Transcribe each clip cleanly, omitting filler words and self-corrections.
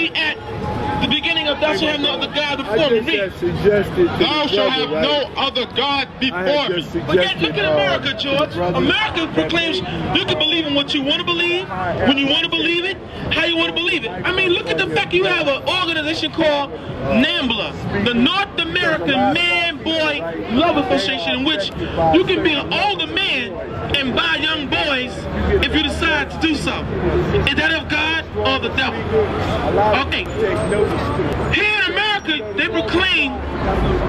read at the beginning of thou shalt have no other God before me. Read. Thou shalt have no other God before me. But yet, look at America, George. America proclaims you can believe in what you want to believe, when you want to believe it, how you want to believe it. I mean, look at the fact you have an organization called NAMBLA, the North American Man-Boy Love Association, in which you can be an older man and buy young boys if you decide to do so. Is that of God or the devil? Okay. Here in America, they proclaim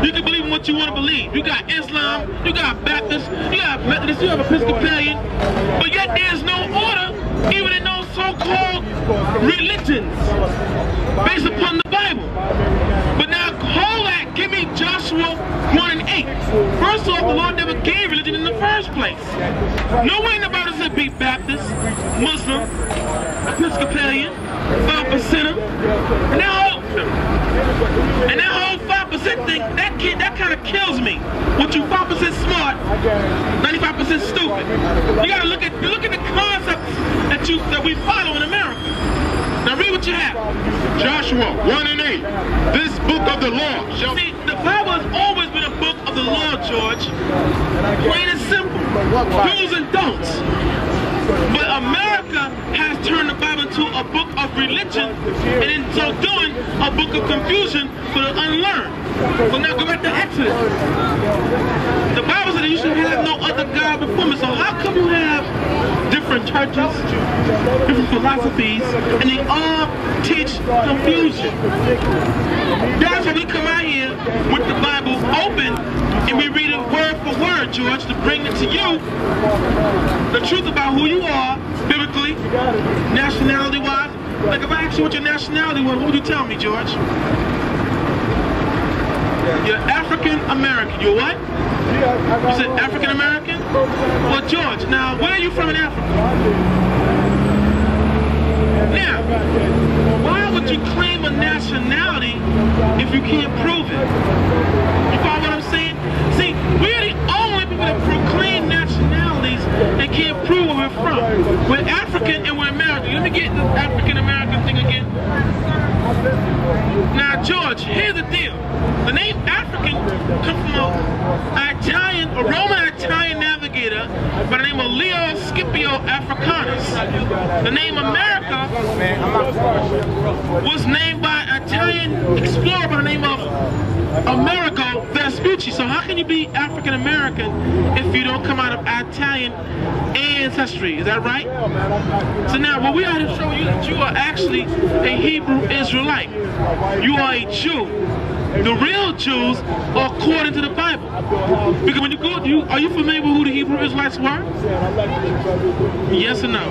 you can believe in what you want to believe. You got Islam, you got Baptist, you got Methodist, you have Episcopalian, but yet there's no order even in those so-called religions based upon the Bible. But now, hold that, give me Joshua 1 and 8. First off, the Lord never gave religion in the first place. Nowhere in the Bible said be Baptist, Muslim, Episcopalian, 5%er. And that whole 5% thing, that kind of kills me. What you 5% smart, 95% stupid. You gotta look at the concepts that we follow in America. Now read what you have. Joshua 1 and 8. This book of the law shall... See, the Bible has always been a book of the law, George. Plain and simple. Do's and don'ts. But America has turned the Bible into a book of religion, and in so doing, a book of confusion for the unlearned. So now go back to Exodus. The Bible said that you should have no other God before me. So how come you have different churches, different philosophies, and they all teach confusion? That's why we come out here with the Bible open and we read it word for word, George, to bring it to you the truth about who you are, biblically, nationality-wise. Like if I asked you what your nationality was, what would you tell me, George? You're African American. You're what? You said African American? Well, George, now where are you from in Africa? Now, why would you claim a nationality if you can't prove it? You follow what I'm saying? See, we're the only people that proclaim nationalities and can't prove where we're from. We're African and we're American. Let me get the African American thing again. Now, George, here's the deal. The name African comes from a Roman Italian navigator by the name of Leo Scipio Africanus. The name America was named by an Italian explorer by the name of Amerigo Vespucci. So how can you be African American if you don't come out of Italian ancestry? Is that right? So now, what we are to show you that you are actually a Hebrew Israelite. You are a Jew. The real Jews are according to the Bible. Because when you go, are you familiar with who the Hebrew Israelites were? Yes or no?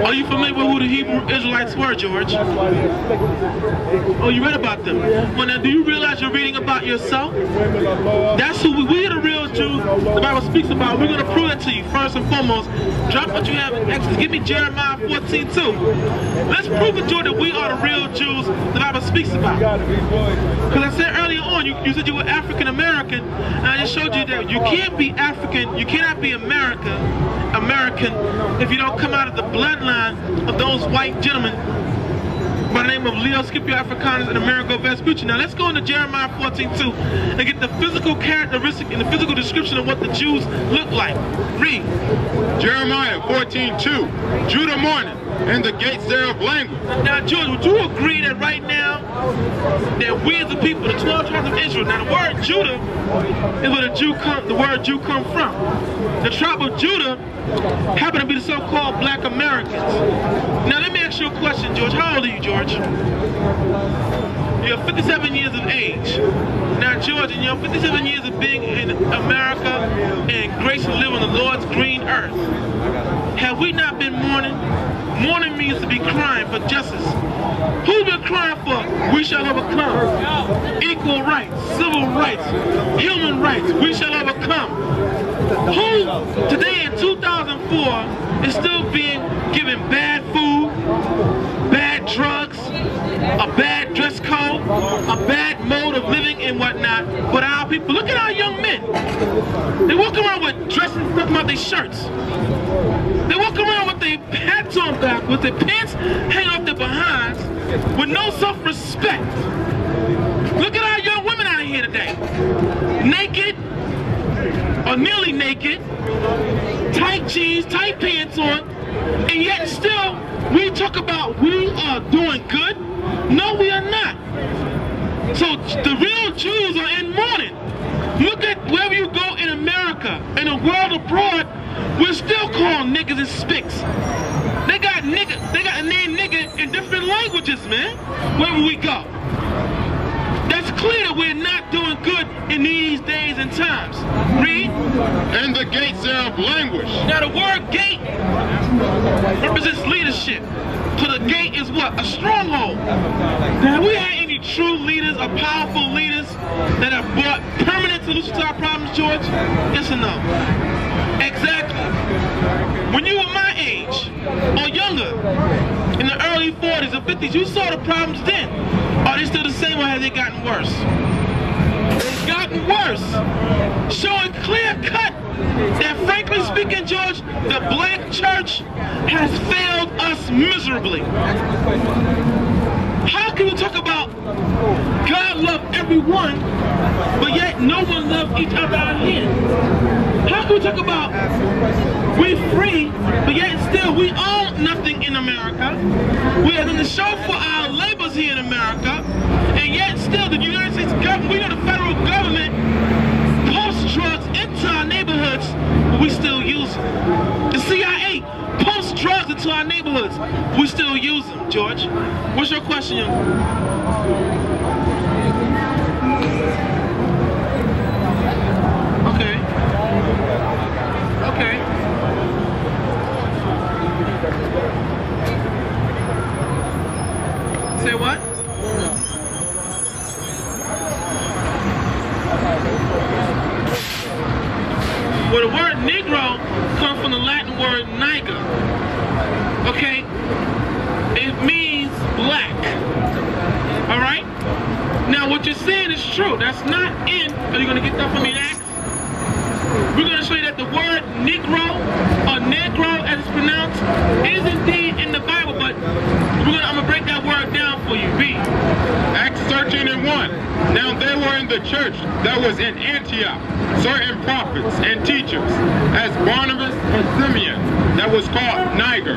Are you familiar with who the Hebrew Israelites were, George? Oh, you read about them. Well, now, do you realize you're reading about yourself? That's who we are, the real Jews the Bible speaks about. We're going to prove that to you. First and foremost, drop what you have in Exodus. Give me Jeremiah 14:2. Let's prove to you that we are the real Jews the Bible speaks about. Because I said earlier on, you said you were African American, and I just showed you that you can't be African, you cannot be American if you don't come out of the bloodline of those white gentlemen by the name of Leo Scipio Africanus and Amerigo Vespucci. Now let's go into Jeremiah 14:2 and get the physical characteristic and the physical description of what the Jews look like. Read. Jeremiah 14:2. Judah mourneth, and the gates thereof languish. Now, George, would you agree that right now that we as the people, the 12 tribes of Israel, now the word Judah is where the word Jew come from. The tribe of Judah happen to be the so-called black Americans. Now let me ask you a question, George. How old are you, George? You're 57 years of age. Now, George, in your 57 years of being in America and grace and live on the Lord's green earth, have we not been mourning? Mourning means to be crying for justice. Who's been crying for? We shall overcome. Equal rights, civil rights, human rights. We shall overcome. Who today in 2004 is still being given bad food, bad drugs, a bad dress code, a bad mode of living and whatnot? But our people, look at our young men. They walk around with dresses stuck about their shirts. They walk around with their hats on back, with their pants hanging off their behinds, with no self-respect. Look at our young women out here today. Naked, or nearly naked, tight jeans, tight pants on, and yet still we talk about we are doing good. No, we are not. So the real Jews are in mourning. Look at wherever you go in America, in the world abroad, we're still called niggas and spics. They got the name nigga in different languages, man, wherever we go. That's clear that we're not doing good in these days and times. Read. And the gates thereof languish. Now the word gate represents leadership. So the gate is what? A stronghold. Now have we had any true leaders or powerful leaders that have brought permanent solutions to our problems, George? Yes or no? Exactly. When you were my age, or younger, in the early 40s or 50s, you saw the problems then. Are they still the same or have they gotten worse? They've gotten worse. Showing clear cut that, frankly speaking, George, the black church has failed us miserably. How can you talk about God love everyone, but yet no one loves each other out here? How can we talk about we free, but yet still we own nothing in America? We are going to show for our labors here in America, and yet still the United States government, we know the federal government posts drugs into our neighborhoods, but we still use them. The CIA posts drugs into our neighborhoods, we still use them, George. What's your question, young? Okay. Okay. Say what? Well, the word Negro comes from the Latin word niger. Okay? It means black. Alright? Now, what you're saying is true. That's not in. Are you going to get that from me next? We're going to show you that the word Negro, or Negro as it's pronounced, is indeed in the Bible, but I'm going to break that word down for you. Read. Acts 13:1. Now there were in the church that was in Antioch certain prophets and teachers, as Barnabas and Simeon, that was called Niger.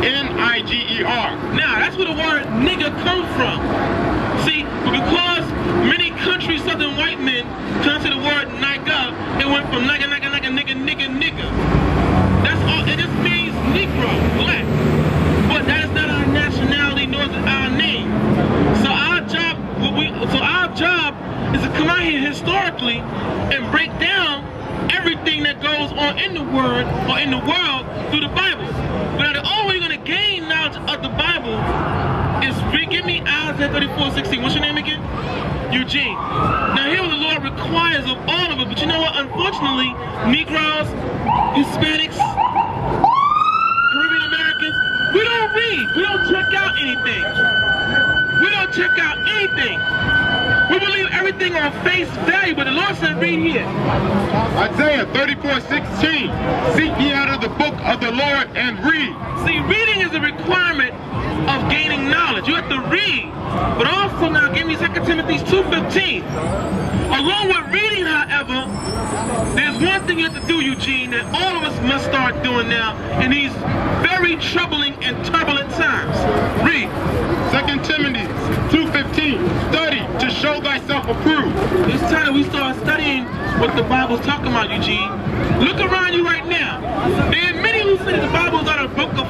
N-I-G-E-R. Now, that's where the word nigger comes from. See, because many country southern white men come to the word nigger, it went from nigger, nigger, nigger, nigger, nigger, nigger. That's all, it just means Negro, black. But that is not our nationality, nor is it our name. So our job is to come out here historically and break down everything that goes on in the word or in the world through the Bible. But the only way you're going to gain knowledge of the Bible is, give me Isaiah 34:16. What's your name again? Eugene. Now here what the Lord requires of all of us, but you know what? Unfortunately, Negroes, Hispanics, Caribbean Americans, we don't read. We don't check out anything. We don't check out anything. We believe everything on face value, but the Lord said, read here. Isaiah 34:16. Seek ye out of the book of the Lord and read. See, reading is a requirement of gaining knowledge. You have to read. But also now give me 2 Timothy 2:15. Along with reading, however, there's one thing you have to do, Eugene, that all of us must start doing now in these very troubling and turbulent times. Read. 2 Timothy 2:15. Study to show thyself approved. It's time that we start studying what the Bible's talking about, Eugene. Look around you right now. There are many who say that the Bible is not a book of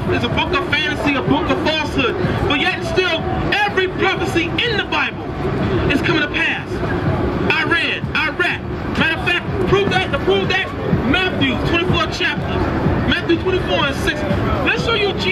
fantasy, a book of falsehood, but yet still every prophecy in the Bible is coming to pass. I read. Matter of fact, to prove that, Matthew 24 chapter, Matthew 24:6. Let's show you Jesus.